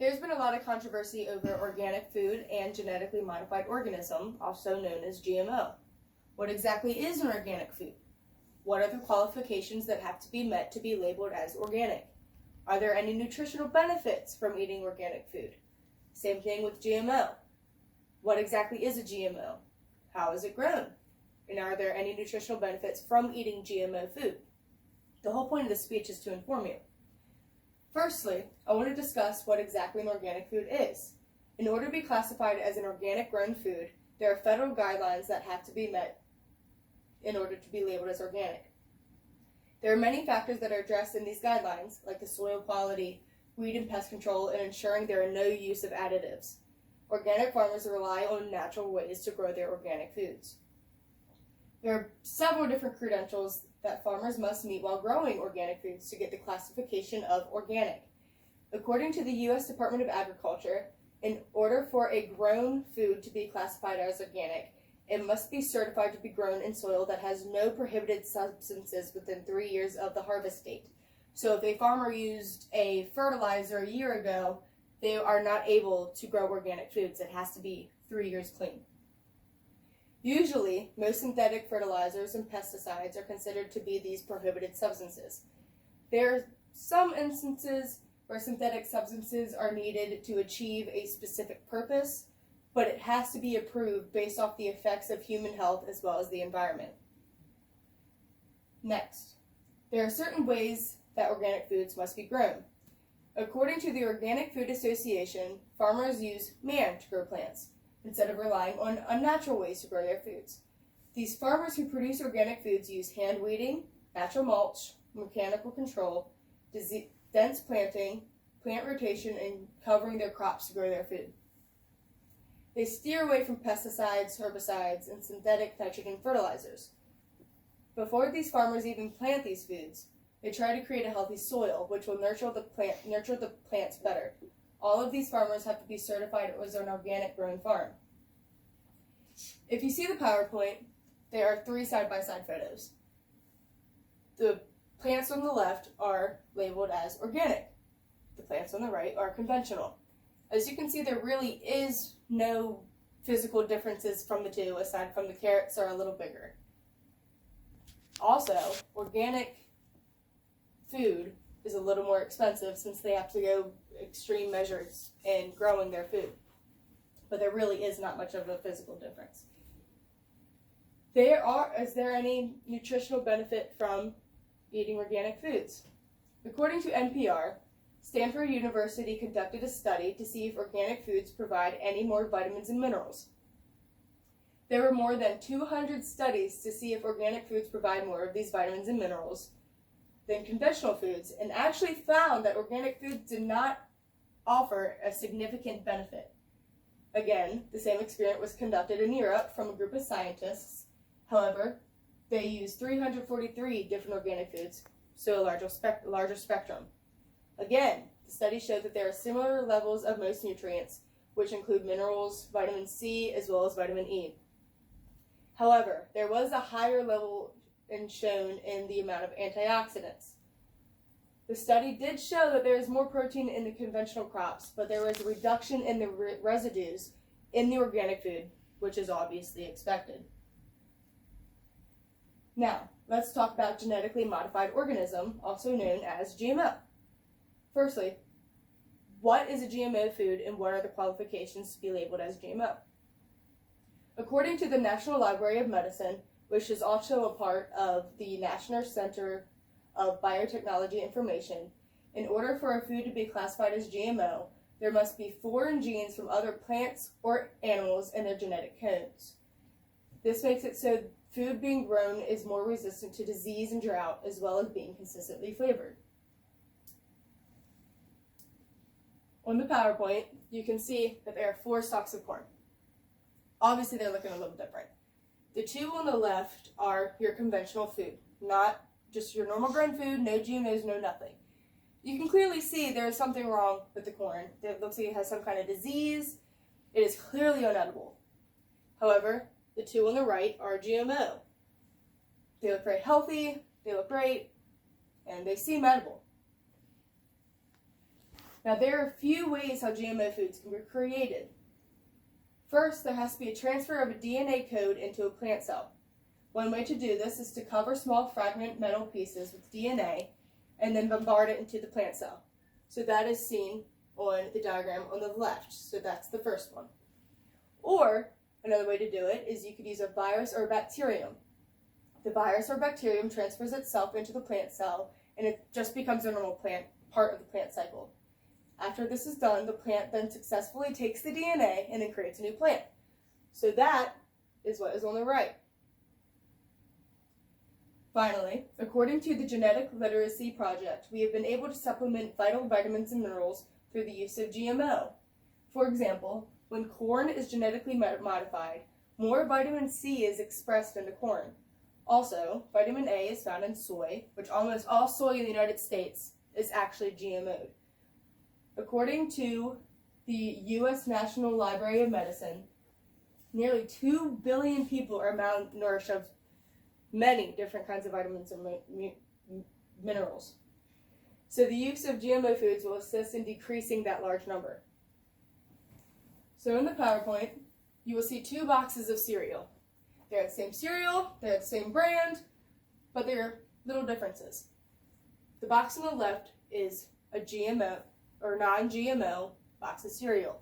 There's been a lot of controversy over organic food and genetically modified organism, also known as GMO. What exactly is an organic food? What are the qualifications that have to be met to be labeled as organic? Are there any nutritional benefits from eating organic food? Same thing with GMO. What exactly is a GMO? How is it grown? And are there any nutritional benefits from eating GMO food? The whole point of this speech is to inform you. Firstly, I want to discuss what exactly an organic food is. In order to be classified as an organic grown food, there are federal guidelines that have to be met in order to be labeled as organic. There are many factors that are addressed in these guidelines, like the soil quality, weed and pest control, and ensuring there are no use of additives. Organic farmers rely on natural ways to grow their organic foods. There are several different credentials that farmers must meet while growing organic foods to get the classification of organic. According to the U.S. Department of Agriculture, in order for a grown food to be classified as organic, it must be certified to be grown in soil that has no prohibited substances within 3 years of the harvest date. So if a farmer used a fertilizer a year ago, they are not able to grow organic foods. It has to be 3 years clean. Usually, most synthetic fertilizers and pesticides are considered to be these prohibited substances. There are some instances where synthetic substances are needed to achieve a specific purpose, but it has to be approved based off the effects of human health as well as the environment. Next, there are certain ways that organic foods must be grown. According to the Organic Food Association, farmers use man to grow plants, instead of relying on unnatural ways to grow their foods. These farmers who produce organic foods use hand weeding, natural mulch, mechanical control, dense planting, plant rotation, and covering their crops to grow their food. They steer away from pesticides, herbicides, and synthetic nitrogen fertilizers. Before these farmers even plant these foods, they try to create a healthy soil, which will nurture the plants better. All of these farmers have to be certified as an organic grown farm. If you see the PowerPoint, there are 3 side-by-side photos. The plants on the left are labeled as organic. The plants on the right are conventional. As you can see, there really is no physical differences from the two, aside from the carrots are a little bigger. Also, organic food is a little more expensive since they have to go extreme measures in growing their food. But there really is not much of a physical difference. Is there any nutritional benefit from eating organic foods? According to NPR, Stanford University conducted a study to see if organic foods provide any more vitamins and minerals. There were more than 200 studies to see if organic foods provide more of these vitamins and minerals than conventional foods, and actually found that organic foods did not offer a significant benefit. Again, the same experiment was conducted in Europe from a group of scientists. However, they used 343 different organic foods, so a larger spectrum. Again, the study showed that there are similar levels of most nutrients, which include minerals, vitamin C, as well as vitamin E. However, there was a higher level shown in the amount of antioxidants. The study did show that there is more protein in the conventional crops, but there was a reduction in the residues in the organic food, which is obviously expected. Now, let's talk about genetically modified organism, also known as GMO. Firstly, what is a GMO food and what are the qualifications to be labeled as GMO? According to the National Library of Medicine, which is also a part of the National Center of Biotechnology Information, in order for a food to be classified as GMO, there must be foreign genes from other plants or animals in their genetic codes. This makes it so food being grown is more resistant to disease and drought, as well as being consistently flavored. On the PowerPoint, you can see that there are 4 stalks of corn. Obviously, they're looking a little different. The 2 on the left are your conventional food, not just your normal grown food, no GMOs, no nothing. You can clearly see there is something wrong with the corn. It looks like it has some kind of disease. It is clearly unedible. However, the 2 on the right are GMO. They look very healthy, they look great, and they seem edible. Now, there are a few ways how GMO foods can be created. First, there has to be a transfer of a DNA code into a plant cell. One way to do this is to cover small fragment metal pieces with DNA and then bombard it into the plant cell. So that is seen on the diagram on the left. So that's the first one. Or another way to do it is you could use a virus or a bacterium. The virus or bacterium transfers itself into the plant cell and it just becomes a normal plant, part of the plant cycle. After this is done, the plant then successfully takes the DNA and then creates a new plant. So that is what is on the right. Finally, according to the Genetic Literacy Project, we have been able to supplement vital vitamins and minerals through the use of GMO. For example, when corn is genetically modified, more vitamin C is expressed in the corn. Also, vitamin A is found in soy, which almost all soy in the United States is actually GMO'd. According to the U.S. National Library of Medicine, nearly 2 billion people are malnourished of many different kinds of vitamins and minerals. So the use of GMO foods will assist in decreasing that large number. So in the PowerPoint, you will see 2 boxes of cereal. They're the same cereal, they're the same brand, but there are little differences. The box on the left is a GMO or non-GMO box of cereal.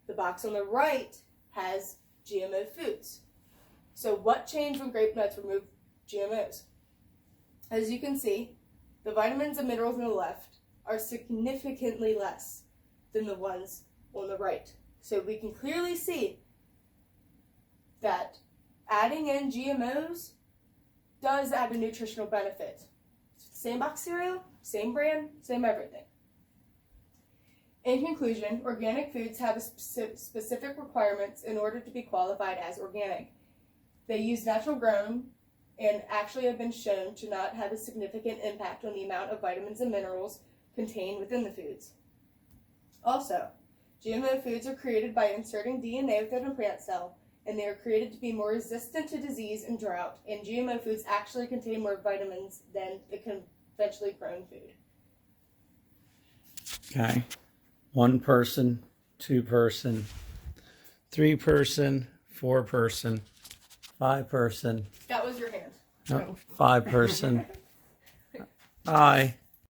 The box on the right has GMO foods. So what changed when Grape Nuts removed GMOs? As you can see, the vitamins and minerals on the left are significantly less than the ones on the right. So we can clearly see that adding in GMOs does add a nutritional benefit. Same box cereal, same brand, same everything. In conclusion, organic foods have specific requirements in order to be qualified as organic. They use natural grown and actually have been shown to not have a significant impact on the amount of vitamins and minerals contained within the foods. Also, GMO foods are created by inserting DNA within a plant cell, and they are created to be more resistant to disease and drought, and GMO foods actually contain more vitamins than the conventionally grown food. Okay. 1 person, 2 person, 3 person, 4 person, 5 person. That was your hand. No, 5 person. Aye.